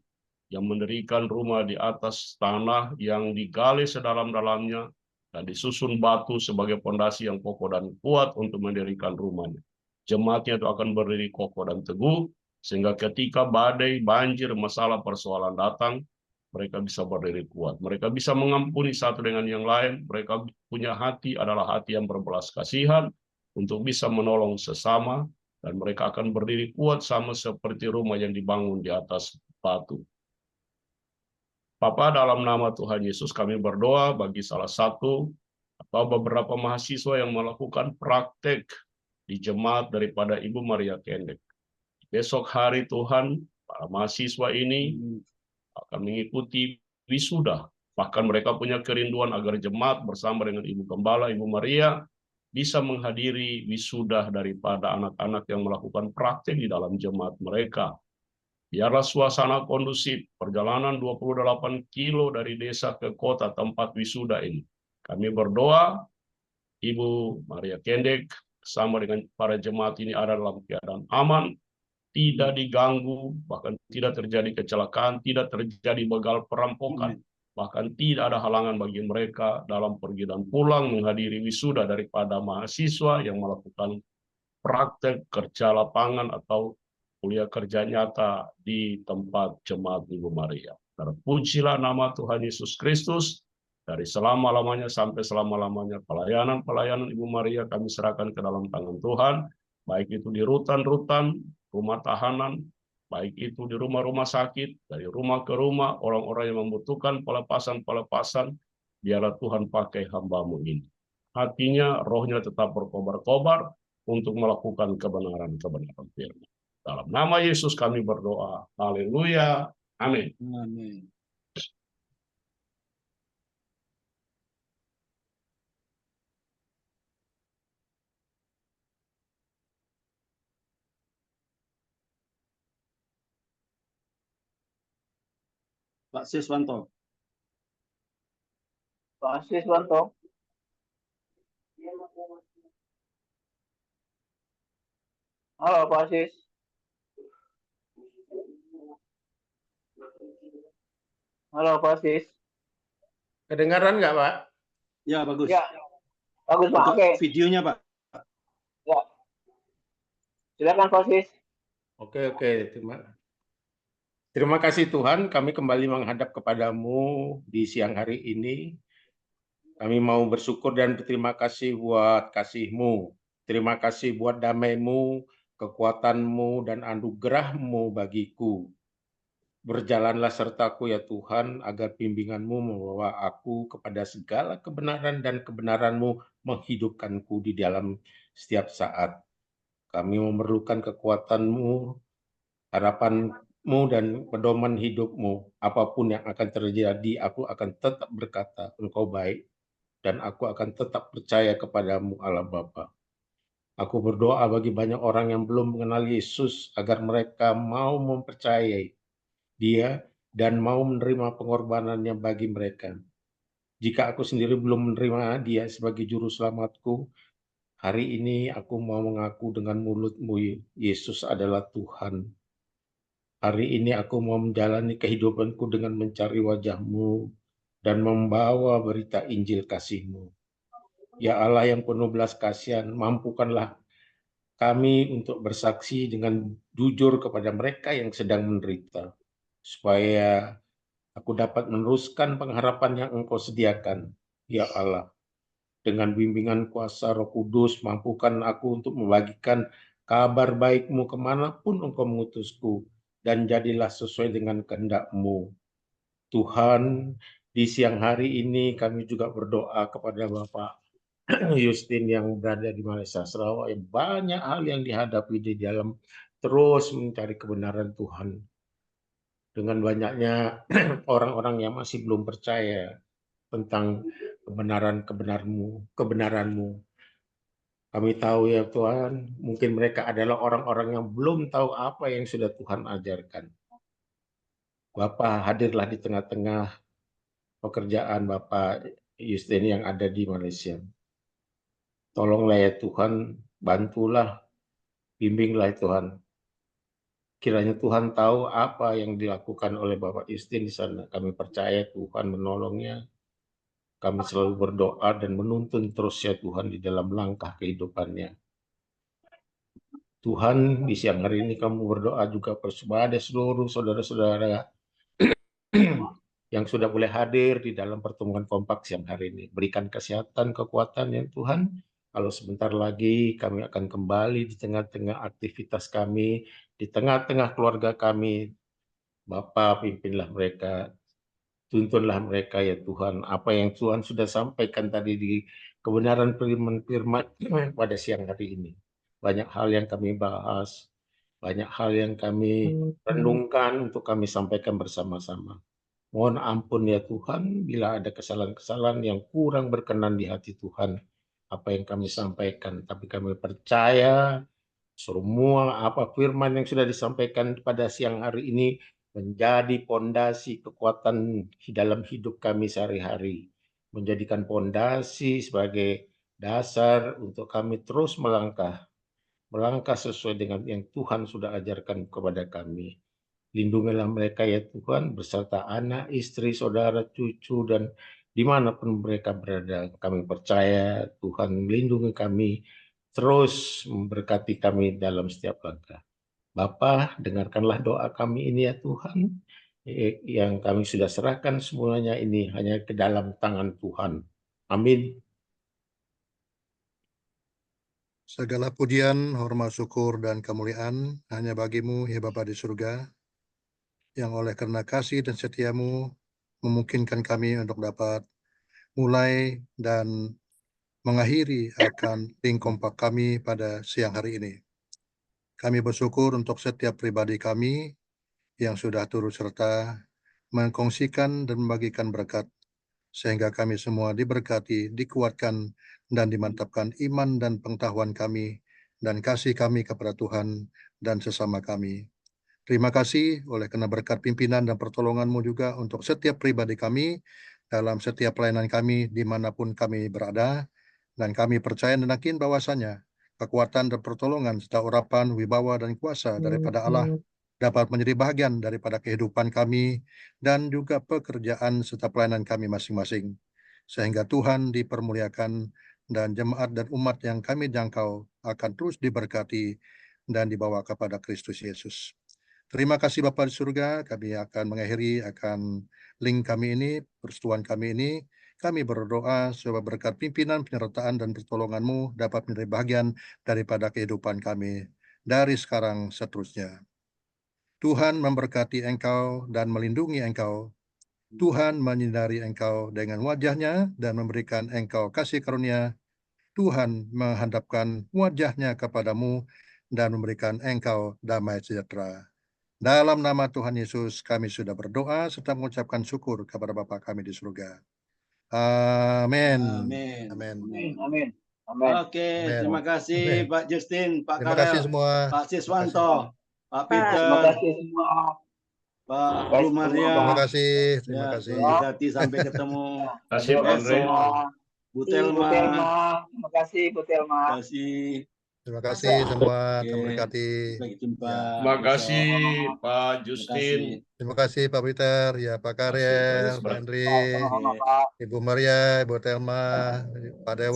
[SPEAKER 5] yang mendirikan rumah di atas tanah yang digali sedalam-dalamnya dan disusun batu sebagai pondasi yang kokoh dan kuat untuk mendirikan rumahnya. Jemaatnya itu akan berdiri kokoh dan teguh, sehingga ketika badai, banjir, masalah, persoalan datang, mereka bisa berdiri kuat. Mereka bisa mengampuni satu dengan yang lain. Mereka punya hati adalah hati yang berbelas kasihan untuk bisa menolong sesama, dan mereka akan berdiri kuat sama seperti rumah yang dibangun di atas batu. Bapa, dalam nama Tuhan Yesus kami berdoa bagi salah satu atau beberapa mahasiswa yang melakukan praktek di jemaat daripada Ibu Maria Kendek. Besok hari Tuhan, para mahasiswa ini akan mengikuti wisuda. Bahkan mereka punya kerinduan agar jemaat bersama dengan Ibu Gembala, Ibu Maria, bisa menghadiri wisuda daripada anak-anak yang melakukan praktek di dalam jemaat mereka. Biarlah suasana kondusif, perjalanan 28 kilo dari desa ke kota tempat wisuda ini. Kami berdoa, Ibu Maria Kendek bersama dengan para jemaat ini ada dalam keadaan aman, tidak diganggu, bahkan tidak terjadi kecelakaan, tidak terjadi begal perampokan, bahkan tidak ada halangan bagi mereka dalam pergi dan pulang menghadiri wisuda daripada mahasiswa yang melakukan praktek kerja lapangan atau kuliah kerja nyata di tempat jemaat Ibu Maria. Terpujilah nama Tuhan Yesus Kristus. Dari selama-lamanya sampai selama-lamanya pelayanan-pelayanan Ibu Maria kami serahkan ke dalam tangan Tuhan, baik itu di rutan-rutan, rumah tahanan, baik itu di rumah-rumah sakit, dari rumah ke rumah, orang-orang yang membutuhkan pelepasan-pelepasan, biarlah Tuhan pakai hamba-Mu ini. Hatinya, rohnya tetap berkobar-kobar, untuk melakukan kebenaran-kebenaran firman. Dalam nama Yesus kami berdoa. Haleluya. Amin.
[SPEAKER 3] Amin. Pak Siswanto.
[SPEAKER 1] Pak Siswanto. Halo Pak Sis. Halo Pak Sis.
[SPEAKER 6] Kedengaran nggak, Pak?
[SPEAKER 3] Ya, bagus.
[SPEAKER 1] Ya, bagus Pak.
[SPEAKER 3] Buka
[SPEAKER 1] Oke.
[SPEAKER 3] videonya, Pak.
[SPEAKER 1] Ya. Silakan Pak Sis.
[SPEAKER 6] Oke. Terima kasih Tuhan, kami kembali menghadap kepadamu di siang hari ini. Kami mau bersyukur dan berterima kasih buat kasih-Mu. Terima kasih buat damai-Mu, kekuatan-Mu, dan anugerah-Mu bagiku. Berjalanlah sertaku ya Tuhan, agar bimbingan-Mu membawa aku kepada segala kebenaran dan kebenaran-Mu menghidupkanku di dalam setiap saat. Kami memerlukan kekuatan-Mu, harapan-Mu dan pedoman hidup-Mu. Apapun yang akan terjadi, aku akan tetap berkata, Engkau baik, dan aku akan tetap percaya kepadamu Allah Bapa. Aku berdoa bagi banyak orang yang belum mengenal Yesus, agar mereka mau mempercayai Dia dan mau menerima pengorbanannya bagi mereka. Jika aku sendiri belum menerima Dia sebagai juru selamatku, hari ini aku mau mengaku dengan mulutmu, Yesus adalah Tuhan. Hari ini aku mau menjalani kehidupanku dengan mencari wajah-Mu dan membawa berita Injil kasih-Mu. Ya Allah yang penuh belas kasihan, mampukanlah kami untuk bersaksi dengan jujur kepada mereka yang sedang menderita, supaya aku dapat meneruskan pengharapan yang Engkau sediakan. Ya Allah, dengan bimbingan kuasa Roh Kudus, mampukan aku untuk membagikan kabar baik-Mu kemanapun Engkau mengutusku, dan jadilah sesuai dengan kehendak-Mu. Tuhan, di siang hari ini kami juga berdoa kepada Bapak Justin yang berada di Malaysia, Sarawak, yang banyak hal yang dihadapi di dalam terus mencari kebenaran Tuhan. Dengan banyaknya orang-orang yang masih belum percaya tentang kebenaran-Mu. Kami tahu ya Tuhan, mungkin mereka adalah orang-orang yang belum tahu apa yang sudah Tuhan ajarkan. Bapak hadirlah di tengah-tengah pekerjaan Bapak Justin yang ada di Malaysia. Tolonglah ya Tuhan, bantulah, bimbinglah ya Tuhan. Kiranya Tuhan tahu apa yang dilakukan oleh Bapak Justin di sana. Kami percaya Tuhan menolongnya. Kami selalu berdoa dan menuntun terus ya Tuhan di dalam langkah kehidupannya. Tuhan, di siang hari ini kami berdoa juga kepada seluruh saudara-saudara yang sudah boleh hadir di dalam pertemuan kompak siang hari ini. Berikan kesehatan, kekuatan ya Tuhan. Kalau sebentar lagi kami akan kembali di tengah-tengah aktivitas kami, di tengah-tengah keluarga kami. Bapa, pimpinlah mereka, tuntunlah mereka ya Tuhan. Apa yang Tuhan sudah sampaikan tadi di kebenaran firman-firman pada siang hari ini. Banyak hal yang kami bahas, banyak hal yang kami renungkan untuk kami sampaikan bersama-sama. Mohon ampun ya Tuhan, bila ada kesalahan-kesalahan yang kurang berkenan di hati Tuhan, apa yang kami sampaikan. Tapi kami percaya semua apa firman yang sudah disampaikan pada siang hari ini menjadi pondasi kekuatan dalam hidup kami sehari-hari. Menjadikan pondasi sebagai dasar untuk kami terus melangkah sesuai dengan yang Tuhan sudah ajarkan kepada kami. Lindungilah mereka ya Tuhan, beserta anak, istri, saudara, cucu, dan dimanapun mereka berada. Kami percaya Tuhan melindungi kami, terus memberkati kami dalam setiap langkah. Bapa, dengarkanlah doa kami ini ya Tuhan, yang kami sudah serahkan semuanya ini hanya ke dalam tangan Tuhan. Amin.
[SPEAKER 4] Segala pujian, hormat, syukur, dan kemuliaan hanya bagi-Mu, ya Bapa di surga, yang oleh karena kasih dan setia-Mu memungkinkan kami untuk dapat mulai dan mengakhiri akan link kompak kami pada siang hari ini. Kami bersyukur untuk setiap pribadi kami yang sudah turut serta mengkongsikan dan membagikan berkat, sehingga kami semua diberkati, dikuatkan, dan dimantapkan iman dan pengetahuan kami dan kasih kami kepada Tuhan dan sesama kami. Terima kasih oleh karena berkat pimpinan dan pertolongan-Mu juga untuk setiap pribadi kami dalam setiap pelayanan kami dimanapun kami berada, dan kami percaya dan yakin bahwasanya kekuatan dan pertolongan serta urapan, wibawa, dan kuasa daripada Allah dapat menjadi bagian daripada kehidupan kami dan juga pekerjaan serta pelayanan kami masing-masing. Sehingga Tuhan dipermuliakan dan jemaat dan umat yang kami jangkau akan terus diberkati dan dibawa kepada Kristus Yesus. Terima kasih Bapa di surga, kami akan mengakhiri akan link kami ini, persetujuan kami ini. Kami berdoa supaya berkat pimpinan, penyertaan, dan pertolongan-Mu dapat menjadi bagian daripada kehidupan kami dari sekarang seterusnya. Tuhan memberkati engkau dan melindungi engkau. Tuhan menyinari engkau dengan wajah-Nya dan memberikan engkau kasih karunia. Tuhan menghadapkan wajah-Nya kepadamu dan memberikan engkau damai sejahtera. Dalam nama Tuhan Yesus kami sudah berdoa serta mengucapkan syukur kepada Bapa kami di surga. Amin.
[SPEAKER 3] Amin.
[SPEAKER 4] Amin.
[SPEAKER 1] Amin. Amin.
[SPEAKER 3] Oke,
[SPEAKER 4] Amin.
[SPEAKER 3] terima kasih
[SPEAKER 4] Amin.
[SPEAKER 3] Pak Justin, Pak
[SPEAKER 4] Terima kasih
[SPEAKER 3] Karel,
[SPEAKER 4] semua.
[SPEAKER 3] Pak Siswanto, Pak Peter,
[SPEAKER 1] Terima kasih semua.
[SPEAKER 3] Pak
[SPEAKER 1] Baik
[SPEAKER 3] Bu
[SPEAKER 1] semua,
[SPEAKER 3] Maria.
[SPEAKER 4] Terima kasih. Terima
[SPEAKER 3] Ya,
[SPEAKER 4] kasih.
[SPEAKER 3] Tuhan berkati sampai ketemu
[SPEAKER 5] Terima kasih Pak Andre.
[SPEAKER 3] besok. Bu
[SPEAKER 1] Bu
[SPEAKER 3] Telma,
[SPEAKER 1] Telma, terima kasih Bu Telma.
[SPEAKER 3] terima kasih.
[SPEAKER 4] Terima kasih semua.
[SPEAKER 3] Oke,
[SPEAKER 4] Tuhan berkati.
[SPEAKER 3] sampai jumpa.
[SPEAKER 4] Ya.
[SPEAKER 5] Terima kasih
[SPEAKER 3] besok.
[SPEAKER 5] Pak
[SPEAKER 3] Terima
[SPEAKER 5] Justin.
[SPEAKER 3] kasih.
[SPEAKER 4] Terima kasih Pak Peter, ya Pak
[SPEAKER 5] Terima kasih, Pak
[SPEAKER 4] Karel,
[SPEAKER 5] Yusuf.
[SPEAKER 4] Pak Henry,
[SPEAKER 1] Sama-sama Pak.
[SPEAKER 4] Ibu Maria, Ibu Telma, Pak Dewa.